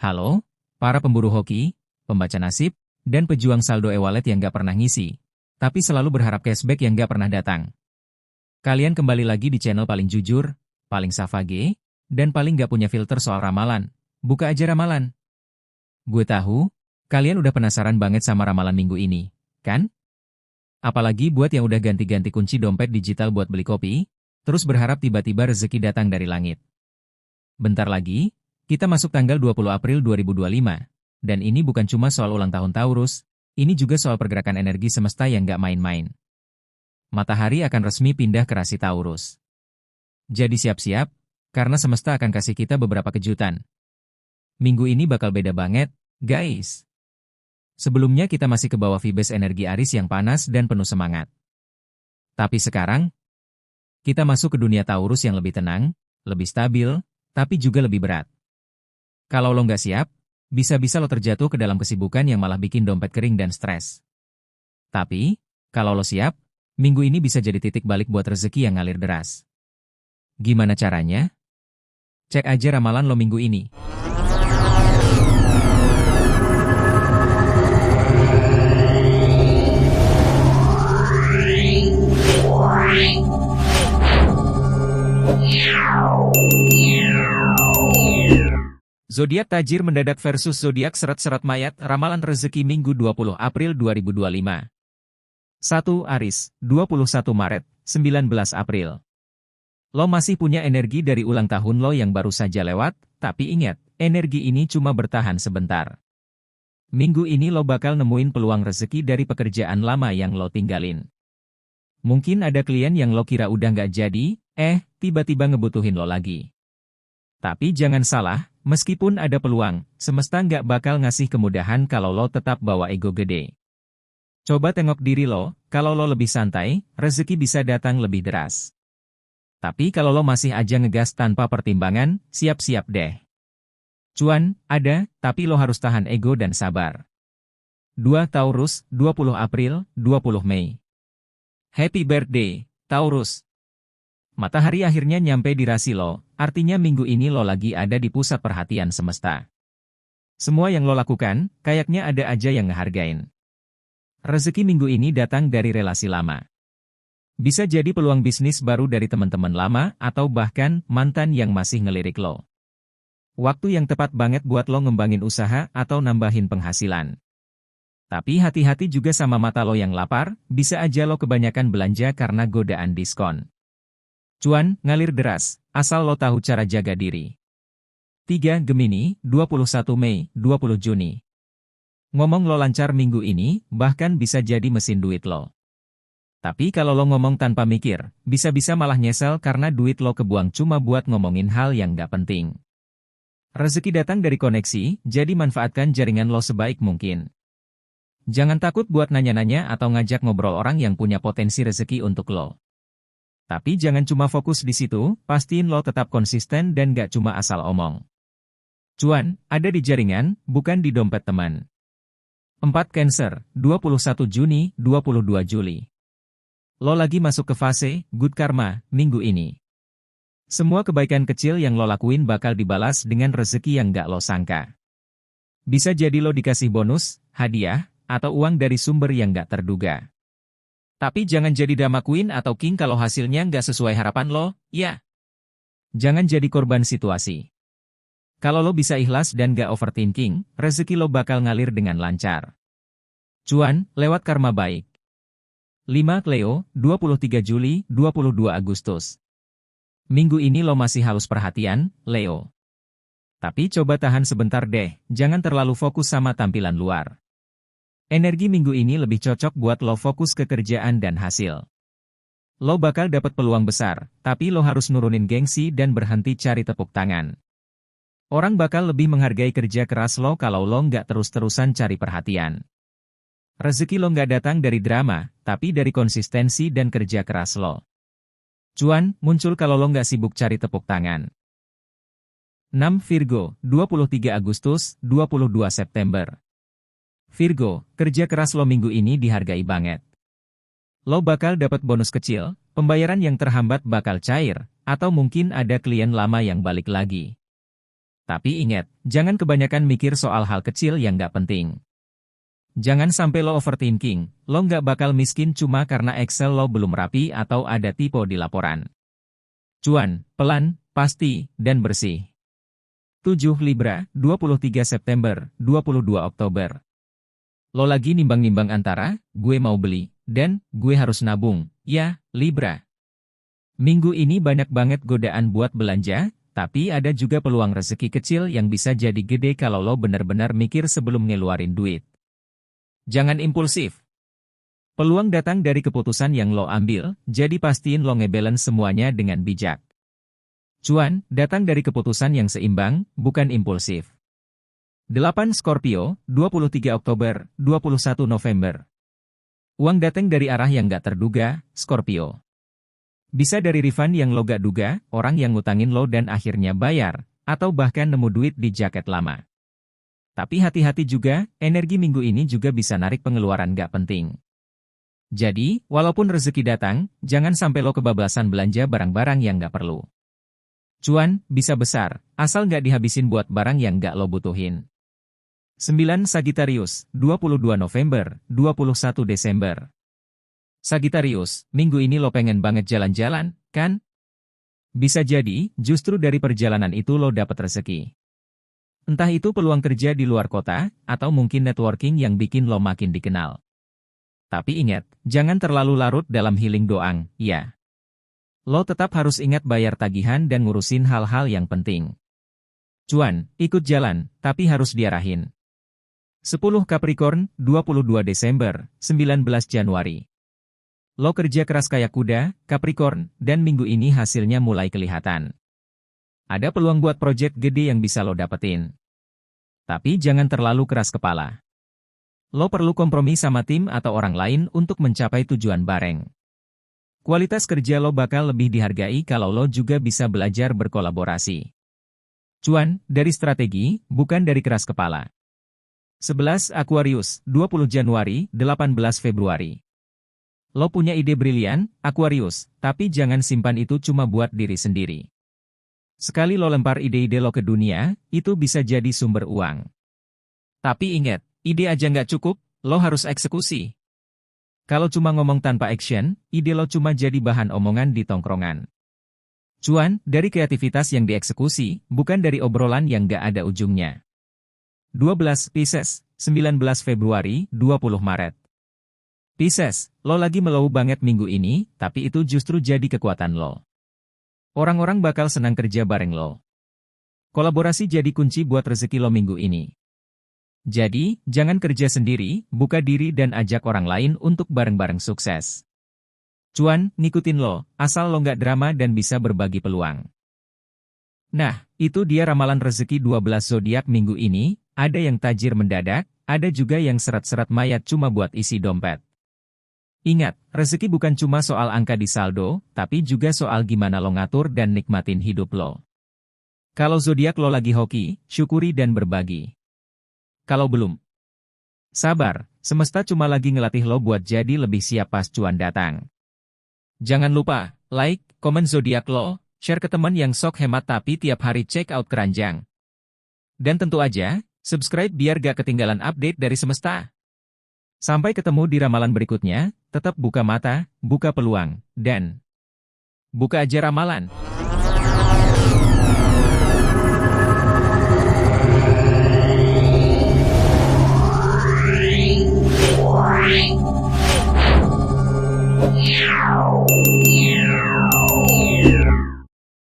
Halo, para pemburu hoki, pembaca nasib, dan pejuang saldo e-wallet yang gak pernah ngisi, tapi selalu berharap cashback yang gak pernah datang. Kalian kembali lagi di channel paling jujur, paling savage, dan paling gak punya filter soal ramalan. Buka aja ramalan. Gue tahu, kalian udah penasaran banget sama ramalan minggu ini, kan? Apalagi buat yang udah ganti-ganti kunci dompet digital buat beli kopi, terus berharap tiba-tiba rezeki datang dari langit. Bentar lagi, kita masuk tanggal 20 April 2025, dan ini bukan cuma soal ulang tahun Taurus, ini juga soal pergerakan energi semesta yang gak main-main. Matahari akan resmi pindah ke rasi Taurus. Jadi siap-siap, karena semesta akan kasih kita beberapa kejutan. Minggu ini bakal beda banget, guys. Sebelumnya kita masih ke bawah vibes energi Aries yang panas dan penuh semangat. Tapi sekarang, kita masuk ke dunia Taurus yang lebih tenang, lebih stabil, tapi juga lebih berat. Kalau lo nggak siap, bisa-bisa lo terjatuh ke dalam kesibukan yang malah bikin dompet kering dan stres. Tapi, kalau lo siap, minggu ini bisa jadi titik balik buat rezeki yang ngalir deras. Gimana caranya? Cek aja ramalan lo minggu ini. Zodiak tajir mendadak versus zodiak seret-seret mayat, ramalan rezeki Minggu 20 April 2025. 1. Aries, 21 Maret, 19 April. Lo masih punya energi dari ulang tahun lo yang baru saja lewat, tapi ingat, energi ini cuma bertahan sebentar. Minggu ini lo bakal nemuin peluang rezeki dari pekerjaan lama yang lo tinggalin. Mungkin ada klien yang lo kira udah nggak jadi, tiba-tiba ngebutuhin lo lagi. Tapi jangan salah, meskipun ada peluang, semesta nggak bakal ngasih kemudahan kalau lo tetap bawa ego gede. Coba tengok diri lo, kalau lo lebih santai, rezeki bisa datang lebih deras. Tapi kalau lo masih aja ngegas tanpa pertimbangan, siap-siap deh. Cuan, ada, tapi lo harus tahan ego dan sabar. 2. Taurus, 20 April, 20 Mei. Happy birthday, Taurus! Matahari akhirnya nyampe di rasi lo, artinya minggu ini lo lagi ada di pusat perhatian semesta. Semua yang lo lakukan, kayaknya ada aja yang ngehargain. Rezeki minggu ini datang dari relasi lama. Bisa jadi peluang bisnis baru dari teman-teman lama, atau bahkan mantan yang masih ngelirik lo. Waktu yang tepat banget buat lo ngembangin usaha atau nambahin penghasilan. Tapi hati-hati juga sama mata lo yang lapar, bisa aja lo kebanyakan belanja karena godaan diskon. Cuan, ngalir deras, asal lo tahu cara jaga diri. 3. Gemini, 21 Mei, 20 Juni. Ngomong lo lancar minggu ini, bahkan bisa jadi mesin duit lo. Tapi kalau lo ngomong tanpa mikir, bisa-bisa malah nyesel karena duit lo kebuang cuma buat ngomongin hal yang gak penting. Rezeki datang dari koneksi, jadi manfaatkan jaringan lo sebaik mungkin. Jangan takut buat nanya-nanya atau ngajak ngobrol orang yang punya potensi rezeki untuk lo. Tapi jangan cuma fokus di situ, pastiin lo tetap konsisten dan gak cuma asal omong. Cuan, ada di jaringan, bukan di dompet teman. 4. Cancer, 21 Juni, 22 Juli. Lo lagi masuk ke fase, good karma, minggu ini. Semua kebaikan kecil yang lo lakuin bakal dibalas dengan rezeki yang gak lo sangka. Bisa jadi lo dikasih bonus, hadiah, atau uang dari sumber yang gak terduga. Tapi jangan jadi drama queen atau king kalau hasilnya nggak sesuai harapan lo, ya. Jangan jadi korban situasi. Kalau lo bisa ikhlas dan nggak overthinking, rezeki lo bakal ngalir dengan lancar. Cuan, lewat karma baik. 5. Leo, 23 Juli, 22 Agustus. Minggu ini lo masih haus perhatian, Leo. Tapi coba tahan sebentar deh, jangan terlalu fokus sama tampilan luar. Energi minggu ini lebih cocok buat lo fokus ke kerjaan dan hasil. Lo bakal dapat peluang besar, tapi lo harus nurunin gengsi dan berhenti cari tepuk tangan. Orang bakal lebih menghargai kerja keras lo kalau lo nggak terus-terusan cari perhatian. Rezeki lo nggak datang dari drama, tapi dari konsistensi dan kerja keras lo. Cuan, muncul kalau lo nggak sibuk cari tepuk tangan. 6. Virgo, 23 Agustus, 22 September. Virgo, kerja keras lo minggu ini dihargai banget. Lo bakal dapat bonus kecil, pembayaran yang terhambat bakal cair, atau mungkin ada klien lama yang balik lagi. Tapi ingat, jangan kebanyakan mikir soal hal kecil yang nggak penting. Jangan sampai lo overthinking, lo nggak bakal miskin cuma karena Excel lo belum rapi atau ada typo di laporan. Cuan, pelan, pasti, dan bersih. 7 Libra, 23 September, 22 Oktober. Lo lagi nimbang-nimbang antara, gue mau beli, dan gue harus nabung, ya, Libra. Minggu ini banyak banget godaan buat belanja, tapi ada juga peluang rezeki kecil yang bisa jadi gede kalau lo benar-benar mikir sebelum ngeluarin duit. Jangan impulsif. Peluang datang dari keputusan yang lo ambil, jadi pastiin lo ngebalance semuanya dengan bijak. Cuan datang dari keputusan yang seimbang, bukan impulsif. 8 Scorpio, 23 Oktober, 21 November. Uang datang dari arah yang gak terduga, Scorpio. Bisa dari refund yang lo gak duga, orang yang ngutangin lo dan akhirnya bayar, atau bahkan nemu duit di jaket lama. Tapi hati-hati juga, energi minggu ini juga bisa narik pengeluaran gak penting. Jadi, walaupun rezeki datang, jangan sampai lo kebablasan belanja barang-barang yang gak perlu. Cuan bisa besar, asal nggak dihabisin buat barang yang nggak lo butuhin. 9 Sagittarius, 22 November, 21 Desember. Sagittarius, minggu ini lo pengen banget jalan-jalan, kan? Bisa jadi, justru dari perjalanan itu lo dapet rezeki. Entah itu peluang kerja di luar kota, atau mungkin networking yang bikin lo makin dikenal. Tapi ingat, jangan terlalu larut dalam healing doang, ya. Lo tetap harus ingat bayar tagihan dan ngurusin hal-hal yang penting. Cuan, ikut jalan, tapi harus diarahin. 10 Capricorn, 22 Desember, 19 Januari. Lo kerja keras kayak kuda, Capricorn, dan minggu ini hasilnya mulai kelihatan. Ada peluang buat proyek gede yang bisa lo dapetin. Tapi jangan terlalu keras kepala. Lo perlu kompromi sama tim atau orang lain untuk mencapai tujuan bareng. Kualitas kerja lo bakal lebih dihargai kalau lo juga bisa belajar berkolaborasi. Cuan, dari strategi, bukan dari keras kepala. 11 Aquarius, 20 Januari, 18 Februari. Lo punya ide brilian, Aquarius, tapi jangan simpan itu cuma buat diri sendiri. Sekali lo lempar ide-ide lo ke dunia, itu bisa jadi sumber uang. Tapi ingat, ide aja nggak cukup, lo harus eksekusi. Kalau cuma ngomong tanpa action, ide lo cuma jadi bahan omongan di tongkrongan. Cuan, dari kreativitas yang dieksekusi, bukan dari obrolan yang gak ada ujungnya. 12 Pisces, 19 Februari, 20 Maret. Pisces, lo lagi melow banget minggu ini, tapi itu justru jadi kekuatan lo. Orang-orang bakal senang kerja bareng lo. Kolaborasi jadi kunci buat rezeki lo minggu ini. Jadi, jangan kerja sendiri, buka diri dan ajak orang lain untuk bareng-bareng sukses. Cuan, ngikutin lo, asal lo nggak drama dan bisa berbagi peluang. Nah, itu dia ramalan rezeki 12 zodiak minggu ini, ada yang tajir mendadak, ada juga yang seret-seret mayat cuma buat isi dompet. Ingat, rezeki bukan cuma soal angka di saldo, tapi juga soal gimana lo ngatur dan nikmatin hidup lo. Kalau zodiak lo lagi hoki, syukuri dan berbagi. Kalau belum, sabar, semesta cuma lagi ngelatih lo buat jadi lebih siap pas cuan datang. Jangan lupa, like, komen zodiak lo, share ke teman yang sok hemat tapi tiap hari check out keranjang. Dan tentu aja, subscribe biar gak ketinggalan update dari semesta. Sampai ketemu di ramalan berikutnya, tetap buka mata, buka peluang, dan buka aja ramalan. Wow.